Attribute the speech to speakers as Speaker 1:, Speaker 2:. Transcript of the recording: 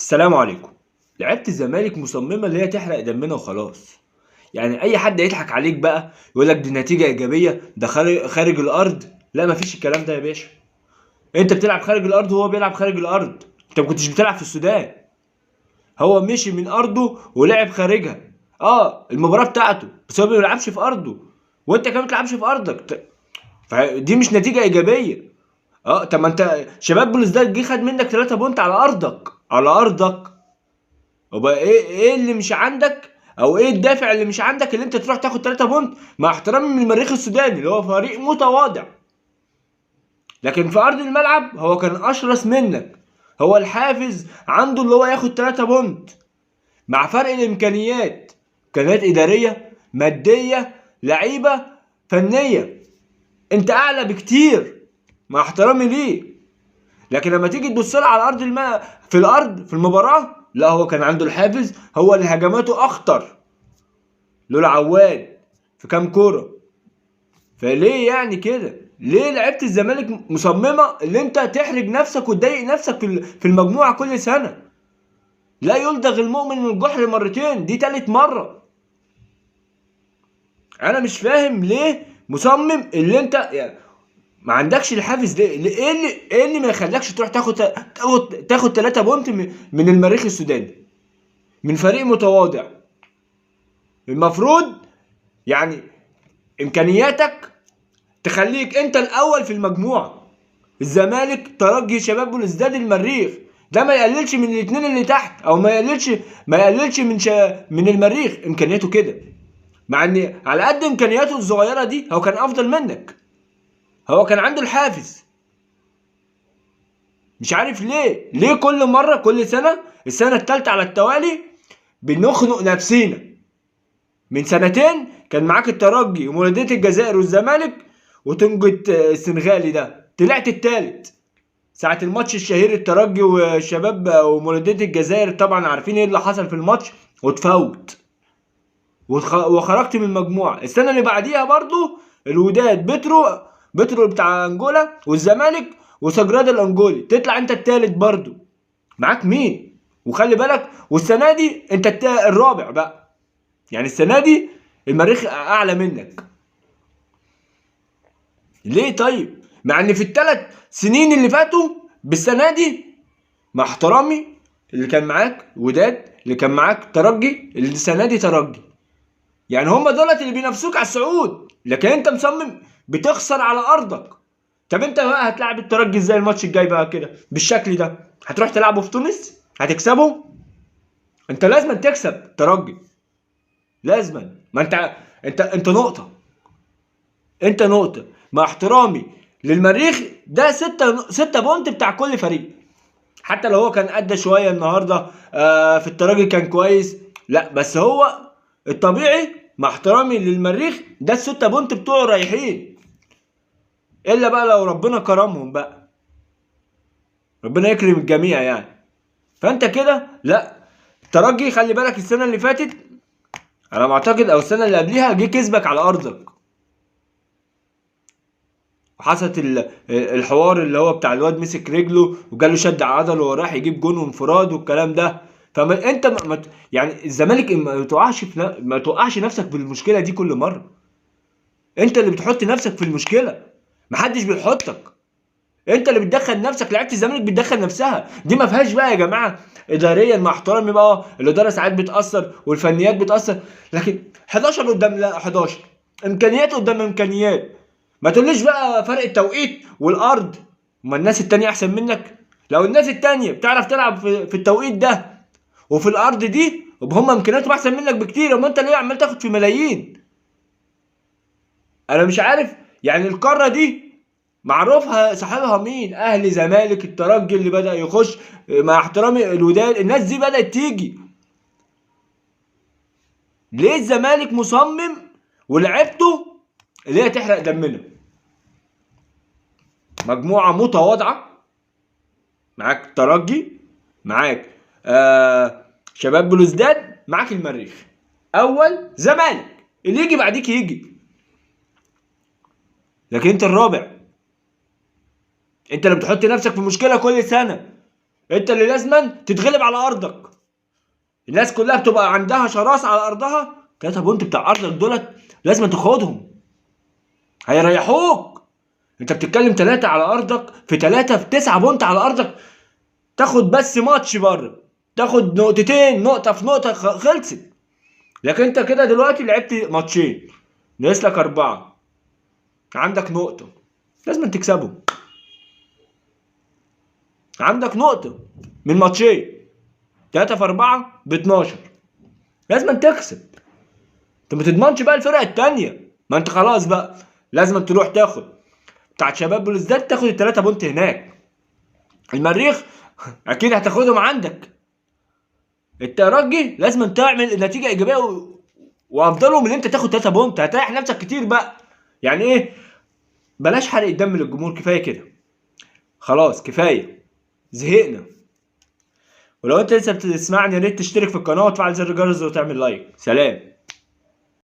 Speaker 1: السلام عليكم. لعيبة الزمالك مصممة اللي هي تحرق دمنا وخلاص. يعني أي حد يضحك عليك بقى يقول لك دي نتيجة إيجابية، ده خارج الأرض. لا، مفيش الكلام ده يا باشا. أنت بتلعب خارج الأرض وهو بيلعب خارج الأرض. أنت ما كنتش بتلعب في السودان. هو مشي من أرضه ولعب خارجها. المباراة بتاعته، بس هو ما بيلعبش في أرضه. وأنت كمان ما بتلعبش في أرضك. فدي مش نتيجة إيجابية. طب ما أنت شباب بلوزداد جه خد منك 3 بونت على أرضك، على أرضك. وبقى ايه اللي مش عندك، او ايه الدافع اللي مش عندك اللي انت تروح تاخد 3 بونت مع احترامي من المريخ السوداني اللي هو فريق متواضع. لكن في ارض الملعب هو كان اشرس منك. هو الحافز عنده اللي هو ياخد 3 بونت مع فرق الامكانيات، امكانيات اداريه، ماديه، لعيبه، فنيه. انت اعلى بكتير مع احترامي ليه. لكن لما تيجي تبص لها على ارض في الارض في المباراه، لا، هو كان عنده الحافز، هو اللي هجماته اخطر لولا عواد في كام كوره. فليه يعني كده؟ ليه لعيبه الزمالك مصممه اللي انت تحرج نفسك وتضايق نفسك في المجموعه كل سنه؟ لا يلدغ المؤمن من الجحر مرتين، دي تالت مره. انا مش فاهم ليه مصمم اللي انت يعني ما عندكش الحافز. ايه اللي ما يخليكش تروح تاخد 3 بونت من المريخ السوداني، من فريق متواضع. المفروض يعني امكانياتك تخليك انت الاول في المجموعه. الزمالك، ترجي، شباب بلوزداد، المريخ، ده ما يقللش من الاثنين اللي تحت، او ما يقللش من المريخ امكانياته كده. مع ان على قد امكانياته الصغيره دي هو كان افضل منك. هو كان عنده الحافز. مش عارف ليه كل مره، كل سنه، السنه الثالثه على التوالي بنخنق نفسينا. من سنتين كان معاك الترجي ومولودية الجزائر والزمالك وتنجد السنغالي، ده طلعت التالت ساعة الماتش الشهير، الترجي والشباب ومولودية الجزائر. طبعا عارفين ايه اللي حصل في الماتش، وتفوت وخرجت من المجموعة. السنة اللي بعديها برضو الوداد، بترو بتاع انجولا، والزمالك وسجراد الانجولي، تطلع انت التالت برضو. معاك مين؟ وخلي بالك، والسنة دي انت الرابع بقى. يعني السنة دي المريخ اعلى منك. ليه طيب؟ مع ان في ال3 سنين اللي فاتوا بالسنة دي، مع احترامي، اللي كان معاك وداد، اللي كان معاك ترجي، اللي السنة دي ترجي. يعني هم دولت اللي بينافسوك على الصعود، لكن انت مصمم بتخسر على ارضك. طب انت بقى هتلعب الترجي ازاي الماتش الجاي بقى كده بالشكل ده؟ هتروح تلعبه في تونس هتكسبه؟ انت لازم تكسب ترجي، لازم. ما انت نقطة، انت نقطة. مع احترامي للمريخ، ده 6 بونت بتاع كل فريق. حتى لو هو كان ادى شوية النهاردة في الترجي كان كويس، لا، بس هو الطبيعي مع احترامي للمريخ ده ال6 بونت بتوعه رايحين. الا بقى لو ربنا كرمهم بقى، ربنا يكرم الجميع يعني. فانت كده لا. الترجي خلي بالك السنة اللي فاتت على ما اعتقد، او السنة اللي قبليها، جه كسبك على ارضك. وحصلت الحوار اللي هو بتاع الواد مسك رجله وجاله شد عضله وراح يجيب جون وانفراد والكلام ده. فما انت يعني الزمالك ما توقعش نفسك في المشكله دي كل مره. انت اللي بتحط نفسك في المشكله، محدش بيحطك. انت اللي بتدخل نفسك. لعيبه الزمالك بتدخل نفسها، دي ما فيهاش بقى يا جماعه. اداريا مع احترامي بقى، الاداره ساعات بتاثر والفنيات بتاثر، لكن 11 قدام لا 11، امكانيات قدام امكانيات. ما تقوليش بقى فرق التوقيت والارض. ما الناس التانية احسن منك؟ لو الناس التانية بتعرف تلعب في التوقيت ده وفي الارض دي، وهم امكانياتهم احسن منك بكتير، اما انت ليه عمال تاخد في ملايين؟ انا مش عارف. يعني القاره دي معروفها صاحبها مين؟ اهلي، زمالك، الترجي اللي بدأ يخش، مع احترامي الوداد، الناس دي بدأت تيجي. ليه الزمالك مصمم ولعبته اللي هي تحرق دمنا؟ مجموعة متواضعة، معاك ترجي، معاك شباب بلوزداد، معاك المريخ، اول زمالك، اللي يجي بعديك يجي. لكن انت الرابع. انت اللي بتحط نفسك في مشكلة كل سنة. انت اللي لازما تتغلب على ارضك. الناس كلها بتبقى عندها شراسة على ارضها، 3 بونت بتاع ارضك دولت لازم تاخدهم، هيريحوك. انت بتتكلم 3 على ارضك في 3 في 9 بونت على ارضك، تاخد بس ماتش بره، تاخد نقطتين، نقطة في نقطة، خلصت. لكن انت كده دلوقتي لعبت ماتشين، ناقص لك 4، عندك نقطة لازم تكسبهم. عندك نقطة من ماتشين، 3 في 4 ب 12، لازم تكسب. انت ما تضمنش بقى الفرقة التانية، ما انت خلاص بقى لازم تروح تاخد بتاعت شباب بلوزداد، تاخد ال3 بونت هناك. المريخ اكيد هتاخدهم عندك. الترجي لازم تعمل نتيجة ايجابية وافضلهم ان انت تاخد 3 بونت، هتريح نفسك كتير بقى. يعني ايه، بلاش حرق الدم للجمهور، كفاية كده، خلاص كفاية، زهقنا. ولو انت لسه بتسمعني يا ريت تشترك في القناة وتفعل زر الجرس وتعمل لايك. سلام.